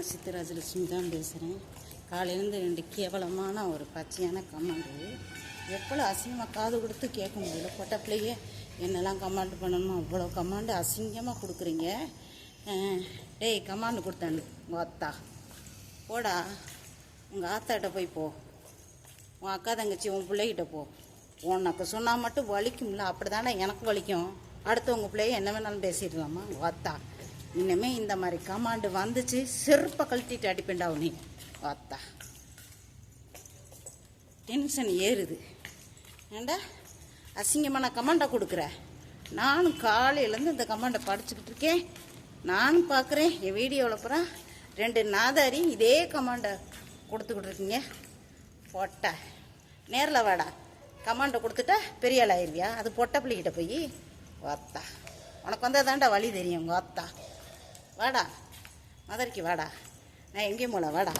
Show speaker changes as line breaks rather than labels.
நான் சித்தராஜலட்சுமி தான் பேசுகிறேன். காலையிலேருந்து 2 கேவலமான ஒரு பச்சையான கமாண்டு. எவ்வளோ அசிங்கமாக காது கொடுத்து கேட்க முடியல. பொட்ட பிள்ளையே என்னெல்லாம் கமாண்டு பண்ணணுமோ அவ்வளோ கமாண்டு அசிங்கமாக கொடுக்குறீங்க. டேய், கமாண்டு கொடுத்தாண்டு உங்கள் அத்தா போடா, உங்கள் ஆத்தாட்ட போய் போ, உன் அக்கா தங்கச்சி உன் பிள்ளைகிட்ட போ. உனக்கு சொன்னால் மட்டும் வலிக்கும்ல, அப்படி தானே எனக்கு வலிக்கும். அடுத்தவங்க பிள்ளைய என்ன வேணாலும் பேசிடலாமா? வாத்தா, இனிமேல் இந்த மாதிரி கமாண்டு வந்துச்சு செருப்பை கழட்டிட்டு அடிப்பேண்டாவு நீ. வாத்தா, டென்ஷன் ஏறுது. ஏண்டா அசிங்கமான கமாண்டை கொடுக்குற? நானும் காலையிலேருந்து இந்த கமாண்டை படிச்சுக்கிட்டு இருக்கேன். நானும் பார்க்குறேன் என் வீடியோவில் பூரா 2 நாதாரி இதே கமாண்டை கொடுத்துக்கிட்டு இருக்கீங்க. பொட்டை நேரில் வாடா, கமாண்டை கொடுத்துட்டா பெரிய ஆள் ஆயிருவியா? அது பொட்டை பிள்ளைகிட்ட போய் வாத்தா, உனக்கு வந்தால் தாண்டா வழி தெரியும். வாத்தா வாடா, மதுரைக்கு வாடா, நான் எங்கேயும் போல வாடா.